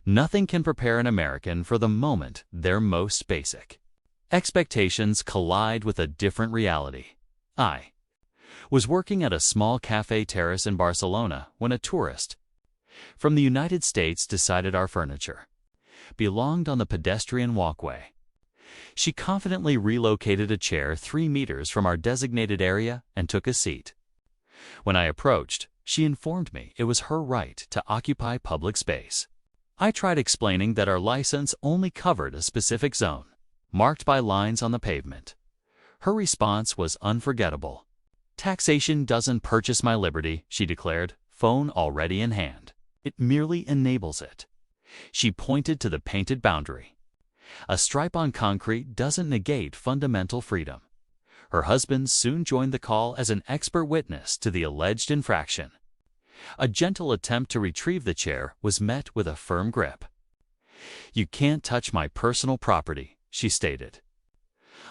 Nothing can prepare an American for the moment they're most basic. Expectations collide with a different reality. I was working at a small cafe terrace in Barcelona when a tourist from the United States decided our furniture belonged on the pedestrian walkway. She confidently relocated a chair 3 meters from our designated area and took a seat. When I approached, she informed me it was her right to occupy public space. I tried explaining that our license only covered a specific zone, marked by lines on the pavement. Her response was unforgettable. "Taxation doesn't purchase my liberty," she declared, phone already in hand. "It merely enables it." She pointed to the painted boundary. "A stripe on concrete doesn't negate fundamental freedom." Her husband soon joined the call as an expert witness to the alleged infraction. A gentle attempt to retrieve the chair was met with a firm grip. "You can't touch my personal property," she stated.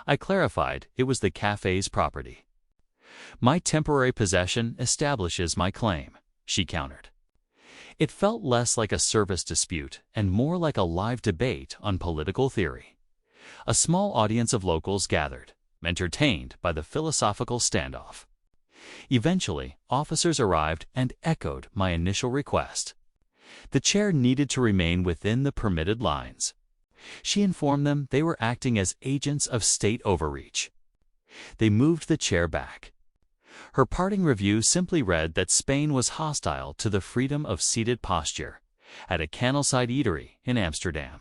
I clarified it was the cafe's property. "My temporary possession establishes my claim," she countered. It felt less like a service dispute and more like a live debate on political theory. A small audience of locals gathered, entertained by the philosophical standoff. Eventually, officers arrived and echoed my initial request. The chair needed to remain within the permitted lines. She informed them they were acting as agents of state overreach. They moved the chair back. Her parting review simply read that Spain was hostile to the freedom of seated posture at a candleside eatery in Amsterdam.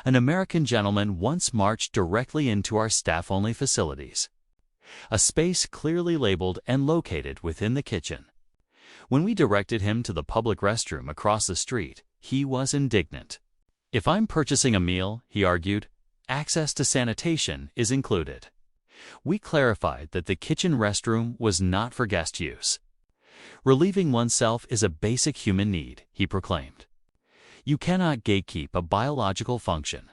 An American gentleman once marched directly into our staff-only facilities, a space clearly labeled and located within the kitchen. When we directed him to the public restroom across the street, he was indignant. "If I'm purchasing a meal," he argued, "access to sanitation is included." We clarified that the kitchen restroom was not for guest use. "Relieving oneself is a basic human need," he proclaimed. "You cannot gatekeep a biological function."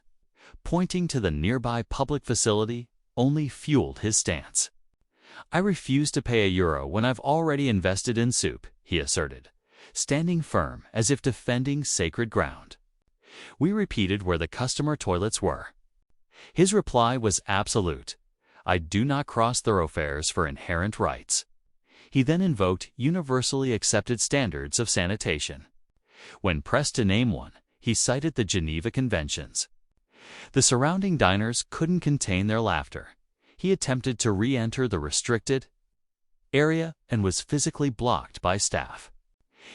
Pointing to the nearby public facility only fueled his stance. "I refuse to pay €1 when I've already invested in soup," he asserted, standing firm as if defending sacred ground. We repeated where the customer toilets were. His reply was absolute. "I do not cross thoroughfares for inherent rights." He then invoked universally accepted standards of sanitation. When pressed to name one, he cited the Geneva Conventions. The surrounding diners couldn't contain their laughter. He attempted to re-enter the restricted area and was physically blocked by staff.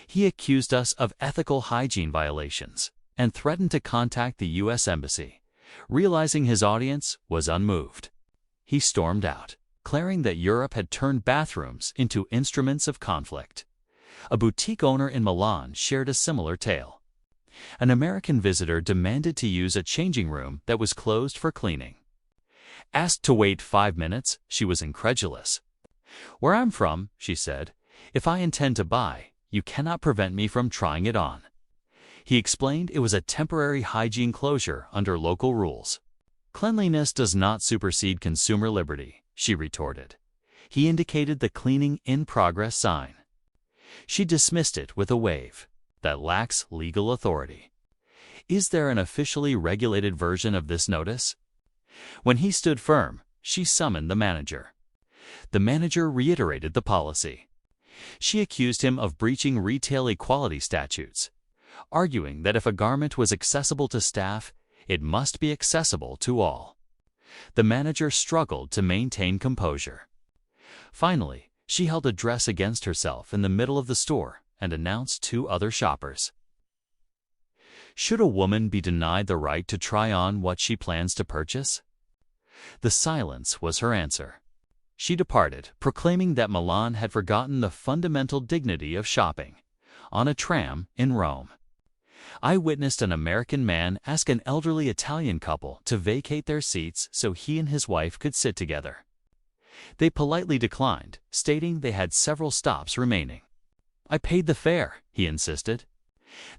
He accused us of ethical hygiene violations and threatened to contact the U.S. Embassy. Realizing his audience was unmoved, he stormed out, declaring that Europe had turned bathrooms into instruments of conflict. A boutique owner in Milan shared a similar tale. An American visitor demanded to use a changing room that was closed for cleaning. Asked to wait 5 minutes, she was incredulous. "Where I'm from," she said, "if I intend to buy, you cannot prevent me from trying it on." He explained it was a temporary hygiene closure under local rules. "Cleanliness does not supersede consumer liberty," she retorted. He indicated the cleaning in progress sign. She dismissed it with a wave. "That lacks legal authority." "Is there an officially regulated version of this notice?" When he stood firm, she summoned the manager. The manager reiterated the policy. She accused him of breaching retail equality statutes, arguing that if a garment was accessible to staff, it must be accessible to all. The manager struggled to maintain composure. Finally, she held a dress against herself in the middle of the store and announced 2 other shoppers. Should a woman be denied the right to try on what she plans to purchase? The silence was her answer. She departed, proclaiming that Milan had forgotten the fundamental dignity of shopping. On a tram in Rome, I witnessed an American man ask an elderly Italian couple to vacate their seats so he and his wife could sit together. They politely declined, stating they had several stops remaining. "I paid the fare," he insisted.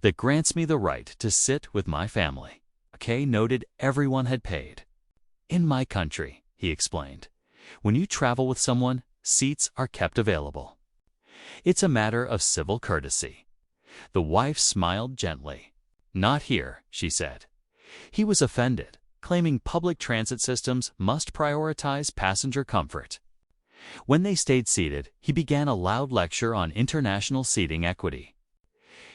"That grants me the right to sit with my family." Kay noted everyone had paid. "In my country," he explained, "when you travel with someone, seats are kept available. It's a matter of civil courtesy." The wife smiled gently. "Not here," she said. He was offended, claiming public transit systems must prioritize passenger comfort. When they stayed seated, he began a loud lecture on international seating equity.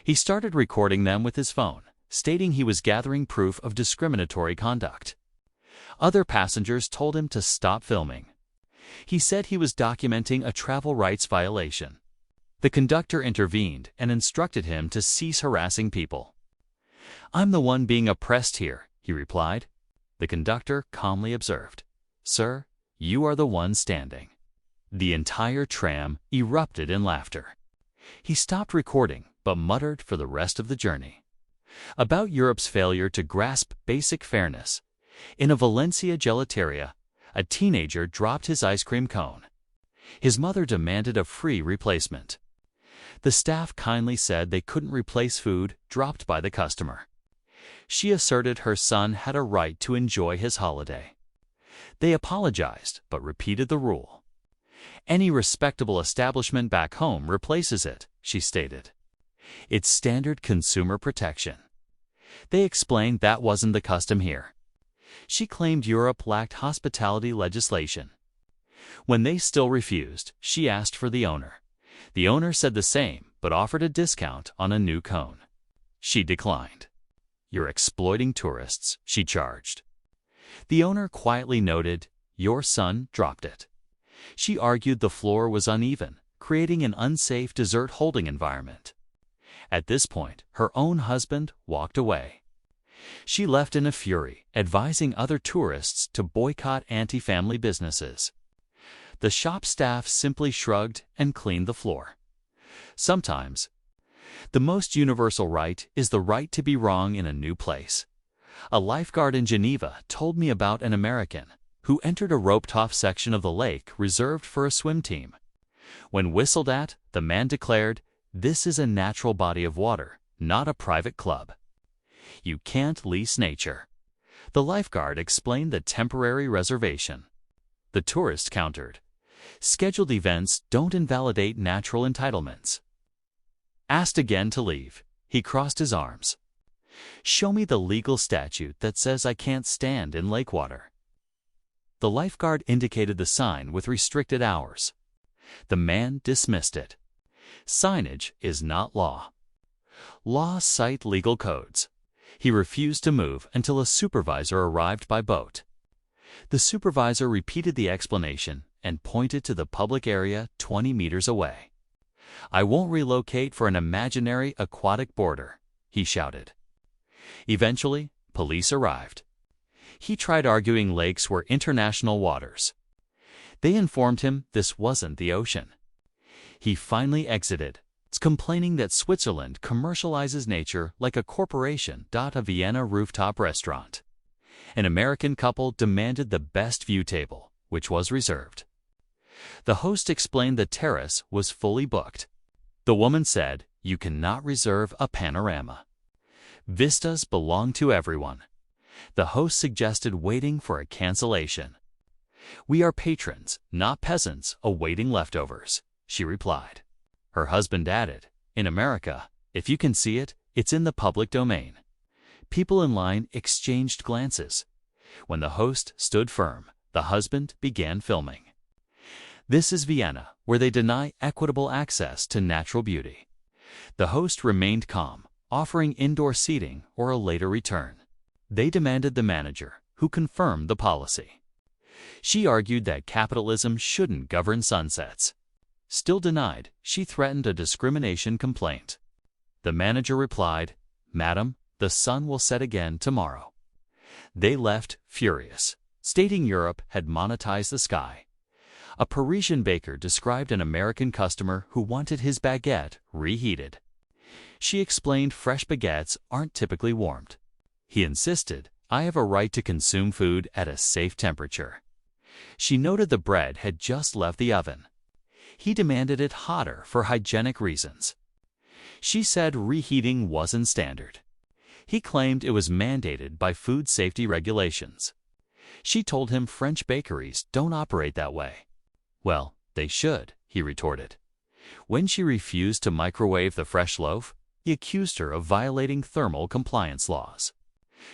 He started recording them with his phone, stating he was gathering proof of discriminatory conduct. Other passengers told him to stop filming. He said he was documenting a travel rights violation. The conductor intervened and instructed him to cease harassing people. "I'm the one being oppressed here," he replied. The conductor calmly observed, "Sir, you are the one standing." The entire tram erupted in laughter. He stopped recording, but muttered for the rest of the journey. About Europe's failure to grasp basic fairness. In a Valencia gelateria, a teenager dropped his ice cream cone. His mother demanded a free replacement. The staff kindly said they couldn't replace food dropped by the customer. She asserted her son had a right to enjoy his holiday. They apologized, but repeated the rule. "Any respectable establishment back home replaces it," she stated. "It's standard consumer protection." They explained that wasn't the custom here. She claimed Europe lacked hospitality legislation. When they still refused, she asked for the owner. The owner said the same, but offered a discount on a new cone. She declined. "You're exploiting tourists," she charged. The owner quietly noted, "Your son dropped it." She argued the floor was uneven, creating an unsafe dessert holding environment. At this point, her own husband walked away. She left in a fury, advising other tourists to boycott anti-family businesses. The shop staff simply shrugged and cleaned the floor. Sometimes, the most universal right is the right to be wrong in a new place. A lifeguard in Geneva told me about an American who entered a roped-off section of the lake reserved for a swim team. When whistled at, the man declared, "This is a natural body of water, not a private club. You can't lease nature." The lifeguard explained the temporary reservation. The tourist countered, "Scheduled events don't invalidate natural entitlements." Asked again to leave, he crossed his arms. "Show me the legal statute that says I can't stand in lake water." The lifeguard indicated the sign with restricted hours. The man dismissed it. Signage is not law. Laws cite legal codes. He refused to move until a supervisor arrived by boat. The supervisor repeated the explanation and pointed to the public area 20 meters away. "I won't relocate for an imaginary aquatic border," he shouted. Eventually, police arrived. He tried arguing lakes were international waters. They informed him this wasn't the ocean. He finally exited, complaining that Switzerland commercializes nature like a corporation. A Vienna rooftop restaurant. An American couple demanded the best view table, which was reserved. The host explained the terrace was fully booked. The woman said, "You cannot reserve a panorama. Vistas belong to everyone." The host suggested waiting for a cancellation. "We are patrons, not peasants awaiting leftovers," she replied. Her husband added, "In America, if you can see it, it's in the public domain." People in line exchanged glances. When the host stood firm, the husband began filming. This is Vienna, where they deny equitable access to natural beauty. The host remained calm, offering indoor seating or a later return. They demanded the manager, who confirmed the policy. She argued that capitalism shouldn't govern sunsets. Still denied, she threatened a discrimination complaint. The manager replied, "Madam, the sun will set again tomorrow." They left furious, stating Europe had monetized the sky. A Parisian baker described an American customer who wanted his baguette reheated. She explained fresh baguettes aren't typically warmed. He insisted, "I have a right to consume food at a safe temperature." She noted the bread had just left the oven. He demanded it hotter for hygienic reasons. She said reheating wasn't standard. He claimed it was mandated by food safety regulations. She told him French bakeries don't operate that way. "Well, they should," he retorted. When she refused to microwave the fresh loaf, he accused her of violating thermal compliance laws.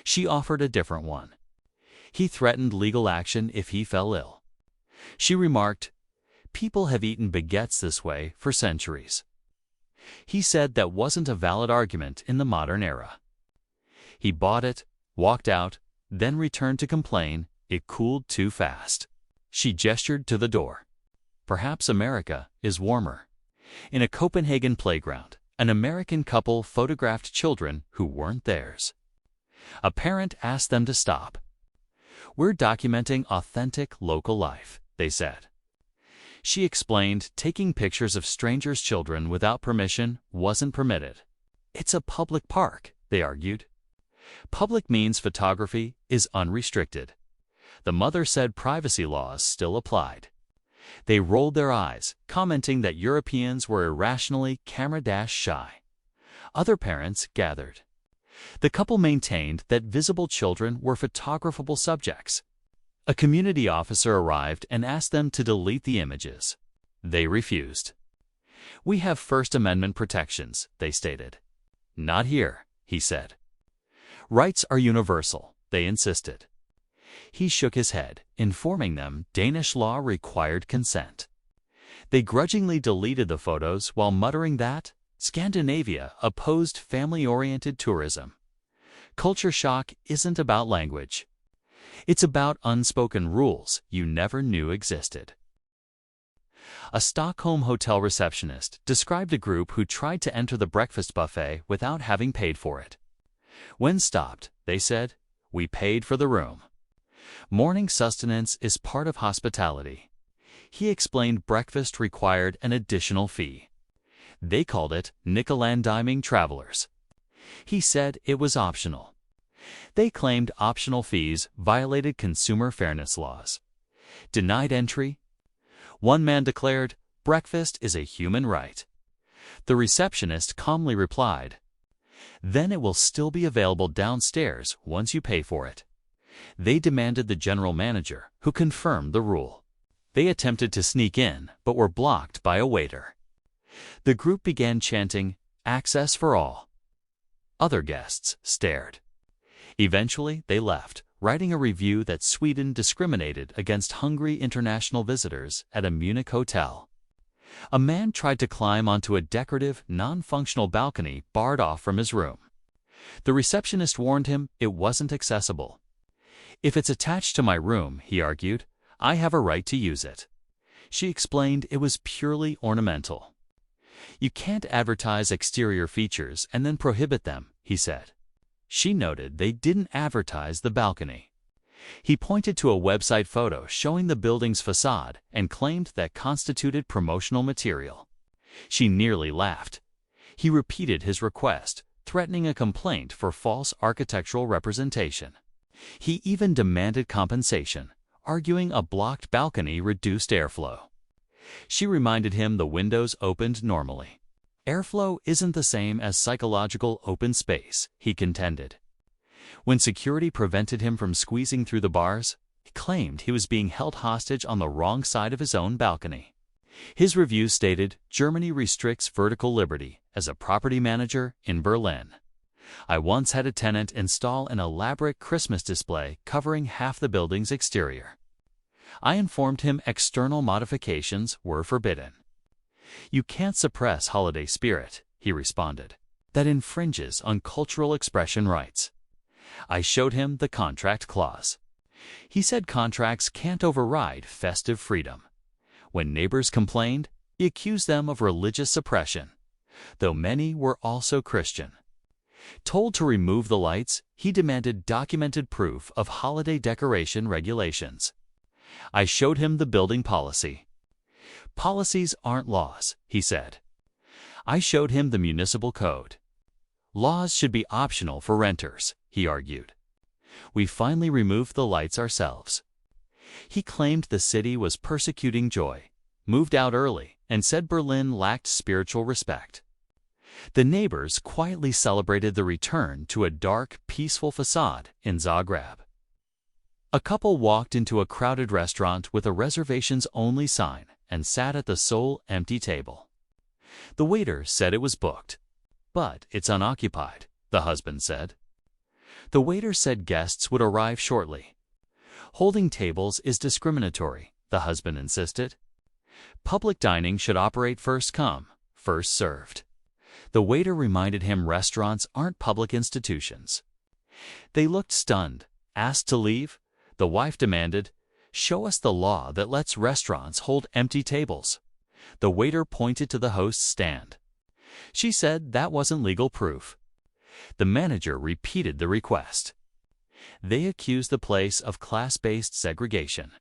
She offered a different one. He threatened legal action if he fell ill. She remarked, "People have eaten baguettes this way for centuries." He said that wasn't a valid argument in the modern era. He bought it, walked out, then returned to complain it cooled too fast. She gestured to the door. Perhaps America is warmer. In a Copenhagen playground, an American couple photographed children who weren't theirs. A parent asked them to stop. "We're documenting authentic local life," they said. She explained taking pictures of strangers' children without permission wasn't permitted. "It's a public park," they argued. Public means photography is unrestricted. The mother said privacy laws still applied. They rolled their eyes, commenting that Europeans were irrationally camera-shy. Other parents gathered. The couple maintained that visible children were photographable subjects. A community officer arrived and asked them to delete the images. They refused. "We have First Amendment protections," they stated. "Not here," he said. "Rights are universal," they insisted. He shook his head, informing them Danish law required consent. They grudgingly deleted the photos while muttering that Scandinavia opposed family-oriented tourism. Culture shock isn't about language. It's about unspoken rules you never knew existed. A Stockholm hotel receptionist described a group who tried to enter the breakfast buffet without having paid for it. When stopped, they said, "We paid for the room." Morning sustenance is part of hospitality. He explained breakfast required an additional fee. They called it nickel-and-diming travelers. He said it was optional. They claimed optional fees violated consumer fairness laws. Denied entry? One man declared, "Breakfast is a human right." The receptionist calmly replied, "Then it will still be available downstairs once you pay for it." They demanded the general manager, who confirmed the rule. They attempted to sneak in, but were blocked by a waiter. The group began chanting, "Access for all." Other guests stared. Eventually, they left, writing a review that Sweden discriminated against hungry international visitors at a Munich hotel. A man tried to climb onto a decorative, non-functional balcony barred off from his room. The receptionist warned him it wasn't accessible. "If it's attached to my room," he argued, "I have a right to use it." She explained it was purely ornamental. "You can't advertise exterior features and then prohibit them," he said. She noted they didn't advertise the balcony. He pointed to a website photo showing the building's facade and claimed that constituted promotional material. She nearly laughed. He repeated his request, threatening a complaint for false architectural representation. He even demanded compensation, arguing a blocked balcony reduced airflow. She reminded him the windows opened normally. Airflow isn't the same as psychological open space, he contended. When security prevented him from squeezing through the bars, he claimed he was being held hostage on the wrong side of his own balcony. His review stated, "Germany restricts vertical liberty as a property manager in Berlin. I once had a tenant install an elaborate Christmas display covering half the building's exterior. I informed him external modifications were forbidden." "You can't suppress holiday spirit," he responded. "That infringes on cultural expression rights." I showed him the contract clause. He said contracts can't override festive freedom. When neighbors complained, he accused them of religious suppression, though many were also Christian. Told to remove the lights, he demanded documented proof of holiday decoration regulations. I showed him the building policy. "Policies aren't laws," he said. I showed him the municipal code. "Laws should be optional for renters," he argued. We finally removed the lights ourselves. He claimed the city was persecuting joy, moved out early, and said Berlin lacked spiritual respect. The neighbors quietly celebrated the return to a dark, peaceful facade in Zagreb. A couple walked into a crowded restaurant with a reservations-only sign and sat at the sole empty table. The waiter said it was booked. "But it's unoccupied," the husband said. The waiter said guests would arrive shortly. "Holding tables is discriminatory," the husband insisted. "Public dining should operate first come, first served." The waiter reminded him restaurants aren't public institutions. They looked stunned. Asked to leave, the wife demanded, "Show us the law that lets restaurants hold empty tables." The waiter pointed to the host's stand. She said that wasn't legal proof. The manager repeated the request. They accused the place of class-based segregation.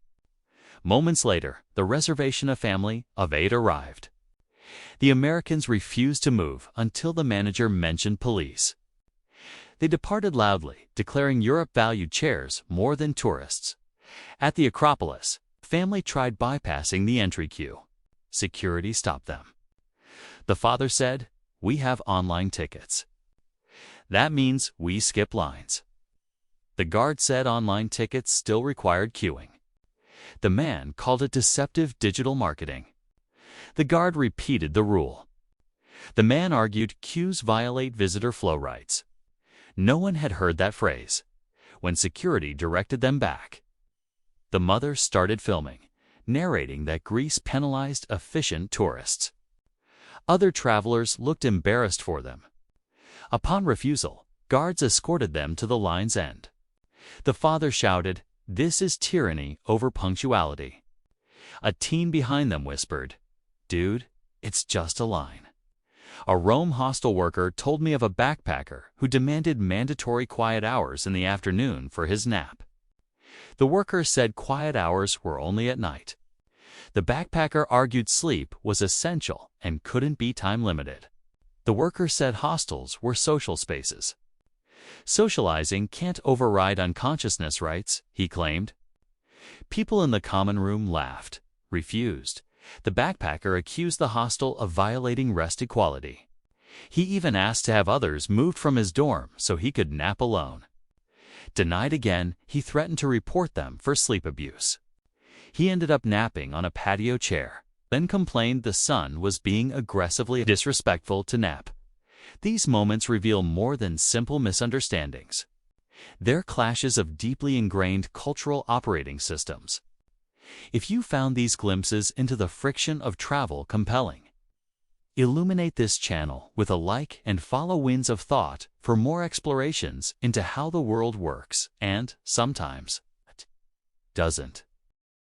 Moments later, the reservation family of 8 arrived. The Americans refused to move until the manager mentioned police. They departed loudly, declaring Europe valued chairs more than tourists. At the Acropolis, the family tried bypassing the entry queue. Security stopped them. The father said, "We have online tickets. That means we skip lines." The guard said online tickets still required queuing. The man called it deceptive digital marketing. The guard repeated the rule. The man argued queues violate visitor flow rights. No one had heard that phrase. When security directed them back, the mother started filming, narrating that Greece penalized efficient tourists. Other travelers looked embarrassed for them. Upon refusal, guards escorted them to the line's end. The father shouted, "This is tyranny over punctuality." A teen behind them whispered, "Dude, it's just a line." A Rome hostel worker told me of a backpacker who demanded mandatory quiet hours in the afternoon for his nap. The worker said quiet hours were only at night. The backpacker argued sleep was essential and couldn't be time-limited. The worker said hostels were social spaces. Socializing can't override unconsciousness rights, he claimed. People in the common room laughed, refused. The backpacker accused the hostel of violating rest equality. He even asked to have others moved from his dorm so he could nap alone. Denied again, he threatened to report them for sleep abuse. He ended up napping on a patio chair, then complained the sun was being aggressively disrespectful to nap. These moments reveal more than simple misunderstandings. They're clashes of deeply ingrained cultural operating systems. If you found these glimpses into the friction of travel compelling, illuminate this channel with a like and follow Winds of Thought for more explorations into how the world works and, sometimes, doesn't.